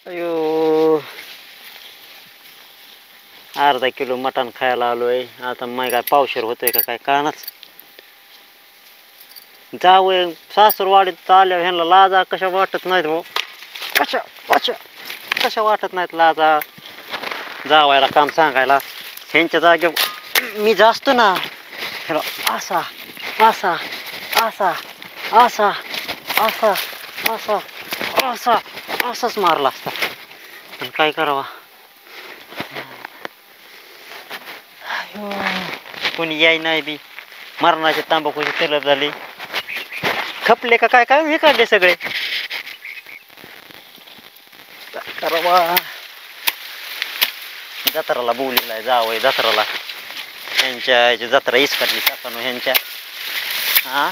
अयो अर्धा किलो मटण खायला आलोय आता माय काय पावशेर होतोय का काय कानाच जावं सासूरवाडीत आल्यावर ह्यांना लाजा कशा वाटत नाहीत भाऊ कशा कशा कशा वाटत नाहीत लाजा जावायला काम सांगायला ह्यांच्या जागेवर मी जास्त ना ह्याला असा असा असा असा असा असा असा असाच मारला असता पण काय करावा कोणी याय नाही बी मरणाचे तांबाखूची तलब झाली खपले का काय काय हे काढले सगळे काय करावा जत्राला बोलीला जावंय जत्राला ह्यांच्या जत्रा इसकाटली साकानो ह्यांच्या हा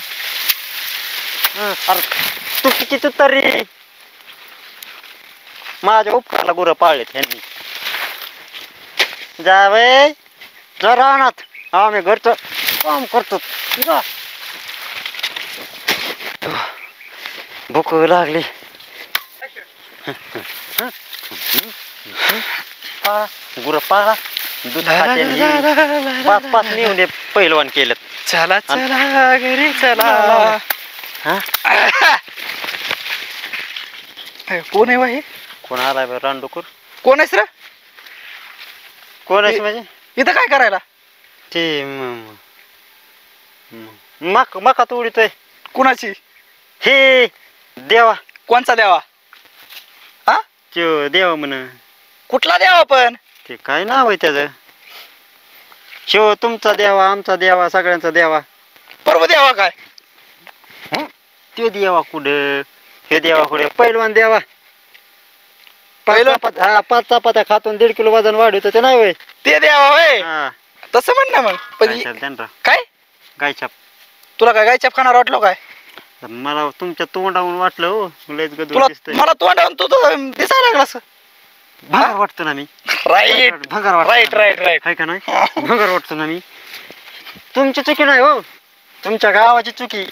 अरे तू किती तू तरी माझ्या उपकारला गुरं पाळलेत ह्यांनी जावय जा रानात आम्ही घरचं काम करतो भूक लागली गुरं पाळा दूध पाच पाच नेऊन पहिलवान केलं चला चला घरी चला कोण आहे बा हे कोण आलाय रानडुकर कोण आहेस रे कोण आहेस म्हणजे इथं काय करायला ते मका तोडीतोय कुणाची हे देवा कोणचा देवा हा ते देवा म्हण कुठला देवा पण ते काय नाव आहे त्याचं शिव तुमचा देवा आमचा देवा सगळ्यांचा देवा पर्व देवा काय ते देवा कुठं हे देवा कुठे पैलवान देवा पहिलं हा 5 चपात्या खातून 1.5 किलो वजन वाढवतो ते नाही होय ते देवा होय हा तसं म्हण ना मग पण काय गायछाप तुला काय गायछाप खाणार वाटलो काय मला तुमच्या तोंडावून वाटलं हो लयच गदूर तुला दिसतंय मला तोंडावून तू तर दिसायला लागलास भंगार वाटतो ना मी राईट भंगार वाटतो राईट राईट राईट आहे का नाही भंगार वाटतो ना मी तुमची चुकी नाही हो तुमच्या गावाची चुकी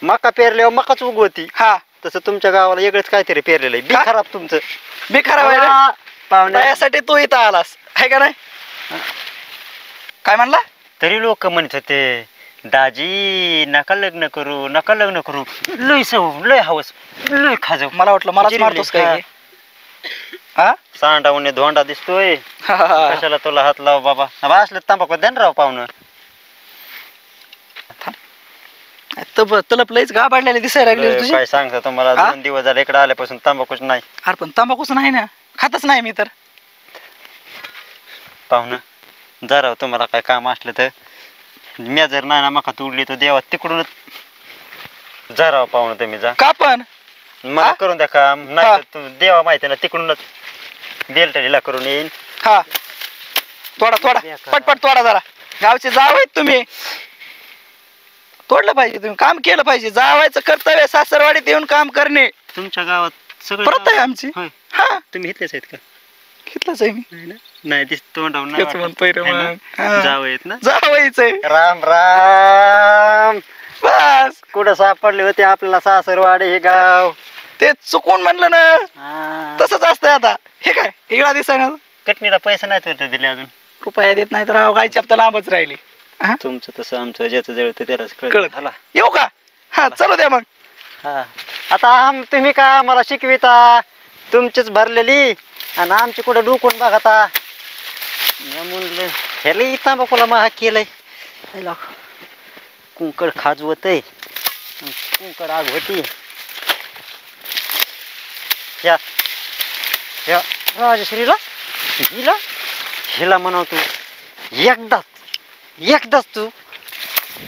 मका पेरल्यावर मकाच उगवती हा तसं तुमच्या गावाला वेगळंच काहीतरी पेरलेलं आहे बी का? खराब तुमचं मी खराब आहे रे. पाहुण्या त्यासाठी तू इथं आलास आहे का नाही काय म्हणला तरी लोक म्हणत होते दाजी नका लग्न करू लय सव लय हवस लय खाजव मला वाटलं मलाच मारतोस काय हा सांडावणे धोंडा दिसतोय हा. कशाला तुला हात लाव बाबा असलं तांबाखू द्या ना राव पाहुणं तलप लयच गाबाडलेले दिसायला लागले तुझे काय सांगता तुम्हाला 2 दिवस झाले इकडे आल्यापासून तांबाखूच नाही अरे पण तंबाखूच नाही ना खातच नाही मी तर पाहुणं जरा तुम्हाला काय काम असलं तर मी जर नाही ना मका तोडली तर देवा तिकडूनच जरा पाहुणं तुम्ही जा का पण मला करून द्या काम नाही तर तू देवा माहिती ना तिकडूनच बेलटडीला करून येईन हा थोडा पटपट तोडा जरा गावचे जाव आहेत तुम्ही तोडलं पाहिजे तुम्ही काम केलं पाहिजे जावायचं कर्तव्य सासरवाडीत येऊन काम करणे तुमच्या गावात सगळं परत आहे आमची होय हा तुम्ही इथलेच आहेत का घेतलंच आहे मी नाही ना नाही दिस तोंडावून तेच म्हणतोय रे मग. हा. जाव येत ना जावायचंय राम राम बस कुठं सापडले होते आपल्याला सासरवाडी हे गाव ते चुकून म्हणलं ना तसंच असतंय आता हे काय इकडा दिसाय ना कटणीला पैसे नाहीत होते दिले अजून रुपया देत नाही तर राव गायची हप्ता लांबच राहिली तुमचं तसं आमचं ज्याचं जळतं त्यालाच कळत झाला येऊ का हा चलो द्या मग हा आता तुम्ही का मला शिकविता तुमचीच भरलेली आणि आमची कुठं डुकून बघता म्हणलं ह्याला तांबाखूला महाग केलंय कुंकड खाजवत आहे कुंकड आग होती या राजश्रीला हिला म्हणाव तू एकदाच तू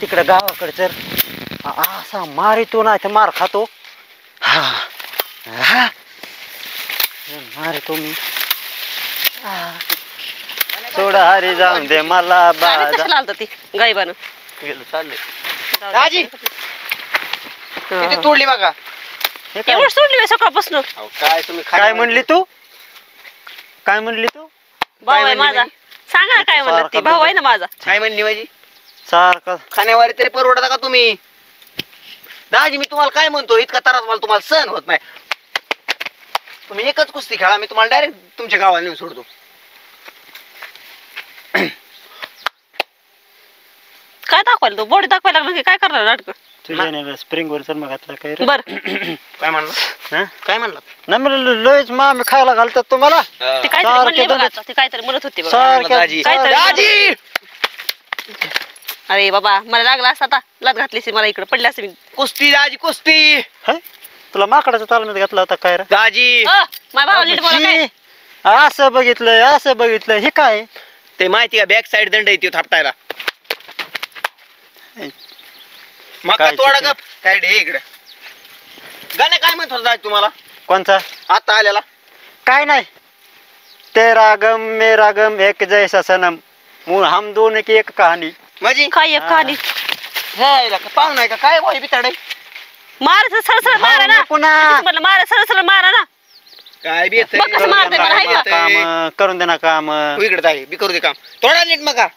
तिकडं गावाकडे तर असा मारितो ना मार खातो हा मारितो मी थोडा हरी जाऊन दे मला गायबानं चाललंय राजी तोडली बघा एवढं सोडली सकाळपासून काय म्हणली तू भाऊ आहे माझा सांगा ना काय म्हणलं ती भाऊ आहे ना माझा काय म्हणली माझी सारखं खाण्यावारी तरी परवडता का तुम्ही दाजी मी तुम्हाला काय म्हणतो इतका त्रास मला तुम्हाला सहन होत नाही तुम्ही एकच कुस्ती खेळा, मी तुम्हाला डायरेक्ट तुमच्या गावाला नेऊन सोडतो. काय दाखवायला तू बॉडी दाखवायला लागलं की काय करणार नाटक? तुझ्या स्प्रिंग वर जन्म घातला काय रे? बर काय म्हणला? हा? काय म्हणला? नाही म्हणलं लयच मामी खायला घालतात तुम्हाला. ते काहीतरी सारखे म्हणले बघा दोघेच. आता, ते काहीतरी म्हणत होते बघा. सारखे दाजी काहीतरी- दाजी अरे बाबा मला लागला असता आता लात घातलीस मला इकडे पडले असते मी. कुस्ती दाजी कुस्ती. हाय? तुला माकडाचा तालमीत घातला होता काय रे? दाजी माझ्या भावाला नीट बोला काय? शी, असं बघितलं हे काय? ते माहिती का बॅक साइड दंड येतो थापटायला. मका काय तोडा चिकन? गप काय डे इकडे. गाणं काय म्हणत होता दाजी तुम्हाला कोणचा? आता आलेला? काय नाही. तेरा गम मेरा गम एक जैसा सनम, हम दोन की एक कहाणी. माझी काय एक कहाणी हे पाहू नाही का काय वाई बिताडे मार सरसर मारा ना. पुन्हा म्हटलं मारा सरसर मारा ना. काय बी येतंय? बघ कसं मारतंय मला, हाय का? काम करून दे ना काम. तू इकडे जाय बी करू दे काम. थोडा नीट मका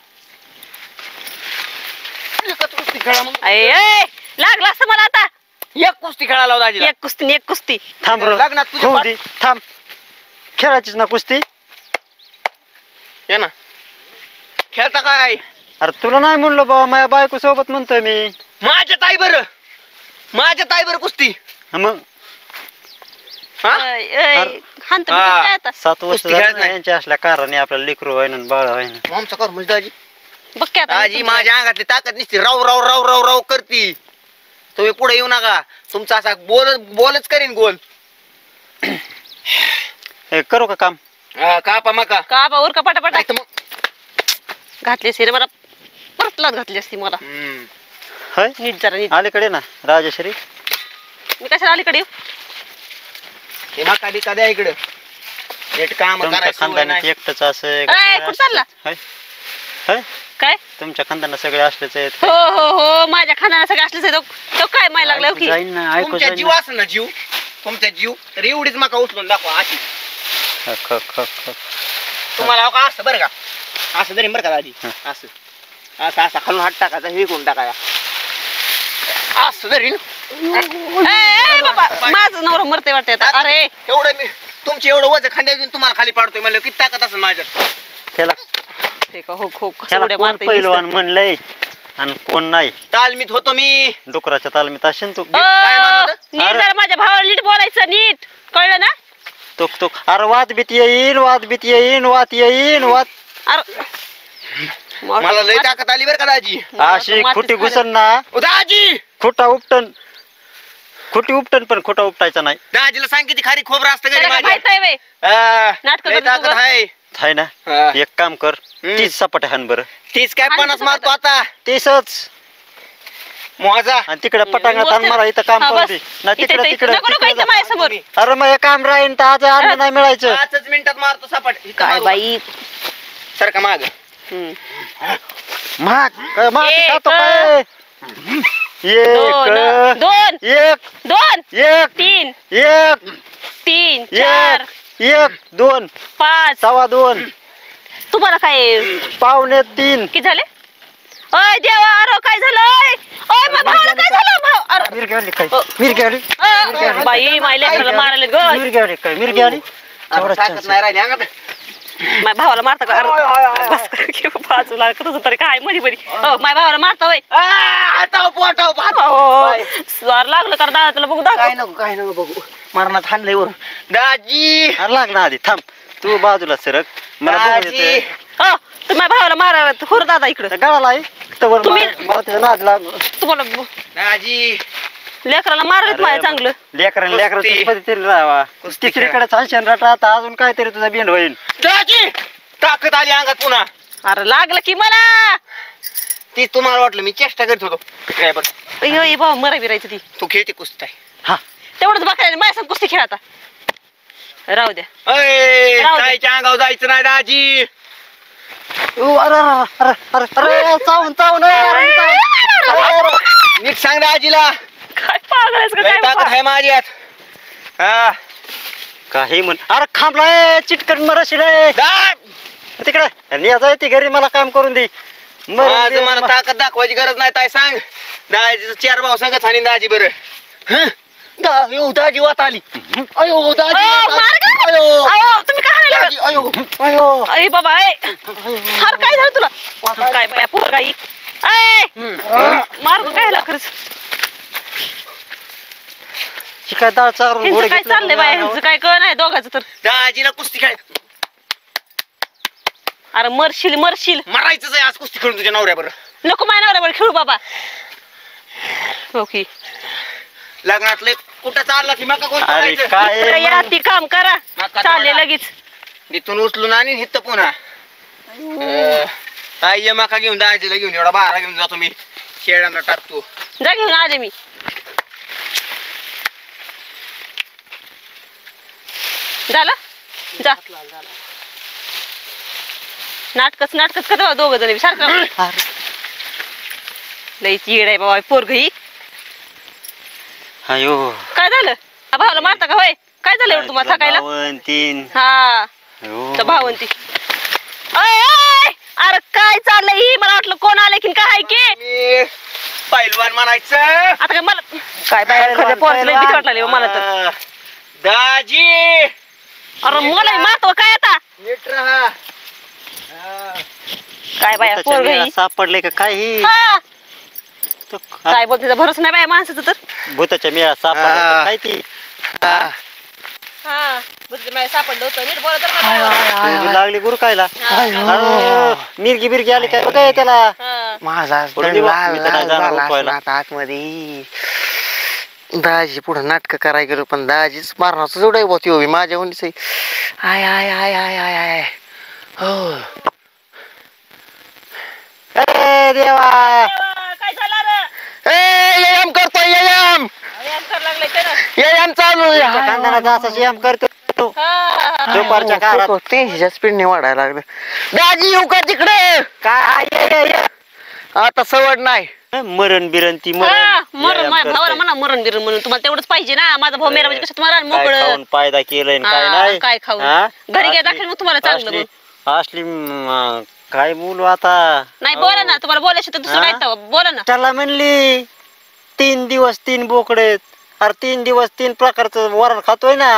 एकच कुस्ती खेळा मग. लागला असतं मला आता. एक कुस्ती खेळा लाव दाजीला. एक कुस्ती एक कुस्ती. थांब रे. लग्नात तुझ्या होऊ दे. थांब. खेळायचीच ना कुस्ती. ये ना खेळता काय? अरे तुला नाही म्हणलो बाबा, माझ्या बायको सोबत म्हणतोय मी. माझ्या ताईबर कुस्ती. मग हा? हाणतो मी हा. काय आता. 7 वर्ष कुस्ती खेळत झाली ना नाही. यांच्या असल्या कारणे आपल्याला लेकरू व्हायना बाळ व्हायना. आमचा कर म्हणजे दाजी बघ की आता. दाजी माझ्या अंगातली ताकद निसती राव राव राव राव राव करती. तुम्ही पुढे येऊ नका. तुमचा असा बोलच करीन गोल. हे करू का काम? कापा मका का बा उरका पटापटा नाही तर मग घातली असती रे मला. परत लात घातली असती मला. होय नीट जरा नीट. अलीकडे ना राजेश्वरी. मी कशाला अलीकडे येऊ? हे मका बिका द्या इकडे. नीट काम तुमच्या करायचं खानदानात एकटच असं कुठं चालला? होय? होय? काय तुमच्या खानदानात सगळे असलेच आहेत. हो हो हो माझ्या खानाला सगळं असलं तो काय माय लागलं हो की. जाईन ना, ऐकू तुमच्या जाईन जीव ना. असं ना जीव तुमच्या जीव तर एवढीच मका उचलून दाखवा अशी. ख, ख, ख. तुम्हाला हो का असं बरं का असं तरी बरं का दादी असं असं असं खालून हात टाकायचा हे करून टाकायचा असं तरी बाबा माझं नवरा मरते वाटते आता. अरे एवढं मी तुमचे एवढं वजन खांद्या देऊन तुम्हाला खाली पाडतोय म्हणलं किती ताकद असेल माझ्यात. त्याला हे का हो खूप कसं त्याला उड्या कोण मारते पहिलवान म्हणलंय आणि कोण नाही. तालमीत होतो मी. डुकराच्या तालमीत असेल तू. काय म्हणत होतं? नीट जरा माझ्या भावाला नीट बोलायचं नीट कळलं ना. तो अरे वाद बीत येईन वाद अरे मला लय ताकद आली बरं का दाजी. अशी खुटी घुसन ना. ओ दाजी खोटी उपटन पण खोटा उपटायचा नाही. दाजीला सांग किती खारी खोबरं असतं घरी त्याला काय माझ्या. माहित आहे बे? नाटकं लय करतो ताकद तू. आहे. हाय ना. हा. एक काम कर, हम्म. 30 सपाटे हाण बरं. 30 काय आणि 50 कसं मारतो आता 30च. मोजा. आणि तिकडे पटांगणात आण मला इथं काम हा, करू बस. दे ना. इथं- इथं नको नको इथं माझ्यासमोर. अरे मग हे काम राहीन तर आज अन्न नाही मिळायचं. 5 मिनिटात मारतो सपाट. इथं काय मारू. बाई. सारखा माग महाग महाग एक. खातो काय? दोन दोन एक दोन एक तीन एक तीन चार एक 2 5 2.25 तुम्हाला काय 2.25 किती झाले? ओय देवा अरे काय झालं? ओय माझ्या भावाला काय झालं? अरे मिरगी काय मिरगी आली बाई माझ्या लेकराला मारायला ग. मिरगी आली काय मिरगी आली. आता ताकद नाही राहिली अंगात. माझ्या भावाला मारता का? अरे बस कर की बाजूला तुझं तरी काय मध्ये बरी. माझ्या भावाला मारता होय. आटाव पोटाव भात. स्वार लागलं कर दादा तुला बघू काय दाखव. नको बघू मरणात हाणलंय वरून. दाजी लागला आधी थांब तू बाजूला सरक मला बघू दाजी येतंय. तुम्ही माझ्या भावाला मारायला होर दादा इकडं. तर गळाला आहे तवर तुम्ही- मला त्याचा नाद लाग. तुम्हाला दाजी लेकराला मारलेत माझ्या चांगलं. लेकरांची कुस्ती. पद्धतीने राहावा. कुस्ती तिसरीकडे छानशेन राहता आता अजून काहीतरी तुझा बेंड होईल. दाजी ताकद आली अंगात पुन्हा. अरे लागलं की मला. ती तुम्हाला वाटलं मी चेष्टा करत होतो काय बरं. अय भाऊ मरा बिरायचं ती तू खेळते कुस्ती हा तेवढंच बघायला माझ्या संग कुस्ती खेळता. राहू द्या. अय राहू दे. ताईच्या अंगावर जायचं नाही दाजी. अरे अरे अरे अरे चावून चावून नीट सांग दाजीला काय पागलायचं का लय काय ताकद बाबा? आहे माझ्यात. हा काही म्हण. अरे खांबलाय चिटकन मरशी रे तिकडे नियाचा ती घरी मला काम करून दे. माझं मला ताकद दाखवायची गरज नाही ताई सांग. दाजीचं 4 भाऊ सांगत आणि दाजी बरं. दाजी वात आली. अयो दाजी मार गं. ही बाबा ए हार काय झालं तुला काय बाया पोरगा ही ए मार काय झालं खरंच शिकाय डाळ चारून ह्यांचं घोडे काय घेतले चाललंय बाया ह्यांचं काय कळ नाही दोघांचं तर दाजीला कुस्ती खेळ अरे मरशील मरशील मरायचंच आहे आज कुस्ती खेळून तुझ्या नवऱ्याबरोबर. नको माझ्या नवऱ्यावर खेळू बाबा ओके लग्नातले कुठं चालला की मका कोण अरे करायचं? काय या ती काम करा मका चालले तोडा. लगेच इथून उचलून आणि हित पुन्हा काय ये मका घेऊन दाजीला घेऊन एवढा बारा घेऊन जातो मी शेळ्यांना टाकतो. जा घेऊन आले मी झालं जा नाटकच करता दोघ जण सारखं लई चीड आहे बाबा पोरग ही अयो काय झालं भावाला मारता का होय काय झालं एवढं तुम्हाला थकायला तीन हा भावंती अरे काय चाललंय ही मला वाटलं कोण आले की काय की मी पैलवान म्हणायचं. आता काय मला काय बाहेर पोराला भीती वाटली मला तर दाजी अरे मला मारतो काय आता नीट राहा. काय बाया पोरग ही सापडले का काय ही हा, तो काय बोल तिचा भरोसा नाही बाया माणसाचं तर भूताच्या मेळा सापडले काय ती हा बुद्धी सापडलं होतं नीट बोला तर मला. तू लागली गुरकायला हा. मिरगी बिरगी आली काय बघा त्याला हा. माझा पुढे दंड निघा, मी तर नाही जाणार झाला रुपयाला. असला आता आतमध्ये दाजी पुढे नाटक करायला गेलो पण दाजीच मारण्याचं जोड आहे होती उभी माझ्या उंडीच आय आय आय आय आय आय हो ए देवा काय झालं रे व्यायाम करतोय व्यायाम व्यायाम करायला लागलाय ते ना व्यायाम चालू तुमच्या खानदानाचा असा व्यायाम करतो हा. दुपारच्या काळात ते स्पीडने वाढायला लागलं. दाजी येऊ का तिकडे काय आता सवड नाही. मरण बिरण ती हा, मरण व्यायाम माझ्या भावाला करते. म्हणा मरण बिरण म्हणून तुम्हाला तेवढंच पाहिजे ना माझा भाऊ मेरा म्हणजे कसं मरण काय मोकळं खाऊन फायदा केलाय आणि काय हा, नाही काय खाऊन हा? घरी घ्या असली- दाखल मग तुम्हाला चांगलं असली मग. असली काय बोलू आता नाही बोला ना तुम्हाला बोलायचं तर दुसरं हा? नाही तर बोला ना त्याला म्हणली 3 दिवस 3 बोकडे अरे 3 दिवस 3 प्रकारचं वरण खातोय ना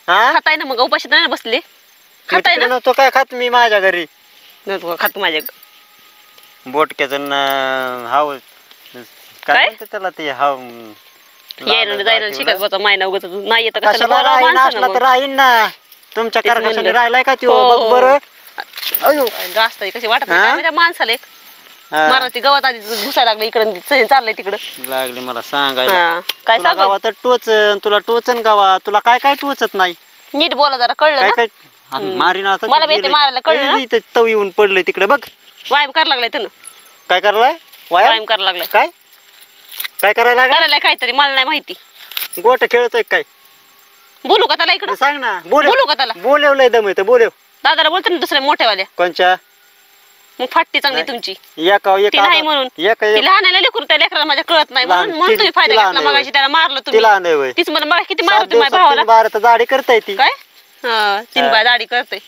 हा खाताय ना मग उपाशी नाही ना बसले मी खाताय तिकडे ना नव्हतो काय खात मी माझ्या घरी खातो माझ्या बोटक्याचं हाव काय काय? म्हणते त्याला ते हाव यायला जायला शिकत बसा मायना उगत नाही येतं कशाला कशाला बोलावं राहीन माणसानं असला मग. तर राहीन ना तुमच्या तेच कारखान्याने म्हणलं. राहिलाय का त्यो हो, बघ हो. बरं अयो जास्त आहे, कशी वाटत हा? नाही काय माहिती माणसाला एक हा, मारा ती गवत आधी घुसायला लागलं इकडं चाललंय तिकडं लागली मला सांगायला हा. काय तुला सांगू गावात टोचन तुला टोचन गावा तुला काय काय टोचत नाही नीट बोला जरा कळलं काय ना काय मारीन आता मला बी ते मारायला कळलं ना? इथं तव येऊन पडलंय तिकडे बघ व्यायाम करायला लागलाय त्यानं काय करलाय वाया व्यायाम करायला लागलाय काय काय करायला लागला करायला काहीतरी मला नाही माहिती गोट खेळतोय काय बोलू का त्याला इकडं सांग ना बोलू का त्याला बोलवलंय दम येतं बोलव दादाला बोलतो ना दुसऱ्या मोठ्यावाल्या कोणच्या मग फाटती चांगली तुमची एका ती नाही म्हणून ती लहानाला लेकरू त्या लेकराला माझ्या कळत नाही लहान, म्हणून तुम्ही फायदा तिला घेतला नाही मगाशी त्याला मारलं तुम्ही तिला आणलंय वय तीच मला मग किती 7 मारत होती माझ्या भावाला दिवसात 3 बार दाढी करताय ती काय हा 3 हा. बाय दाढी करते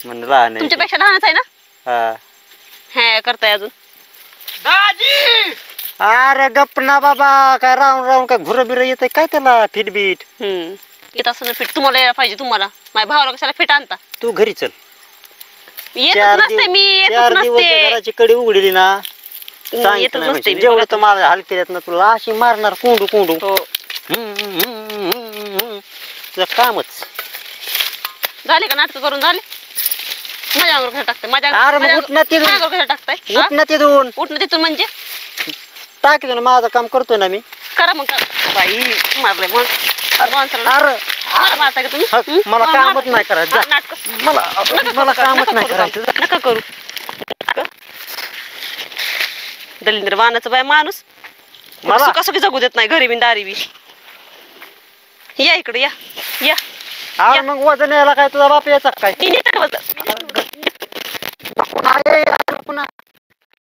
म्हणून लहान आहे ती. तुमच्यापेक्षा लहानच आहे ना हा. हा करताय अजून दाजी अरे गप ना बाबा काय राहून राहून काय घुर बिर येत काय त्याला फिटबीट येत असं फिट तुम्हाला यायला पाहिजे तुम्हाला माझ्या भावाला कशाला फिट आणता तू घरी चल येतच नसते मी येतच 4 दिवस नसते घराची कडी उघडली ना सांगितलं येतच नाही नसते म्हणजे. मी जेवढं बघा तर मला हलकेल्यात ना तुला अशी मारणार कोंडू कोंडू हो तुझं कामच झाले का नाटक करून झाले माझ्या अंगावर कशा टाकताय माझ्या अरे मग माझ्या- उठ ना तिथून. माझ्या अंगावर कशा टाकताय हा? उठ ना तिथून उठणं तिथून म्हणजे टाकी ना माझं काम करतोय ना मी करा मग करा बाई मारले मग माणसाला अरे मारता का तुम्ही हक, हं? मला हा, कामच मारा. नाही करायचं हा, जा. नाटकं. मला नका मला करू, कामच नका नाही करू करायचं काम. नका करू दलिंद्र वाहनाचं बाय माणूस मला- सुका सुखी जगू देत नाही घरी बी दारी बी या इकडे या या अरे मग वजन यायला काय तुझा बाप याचा काय मी नेते का वजन? पुन्हा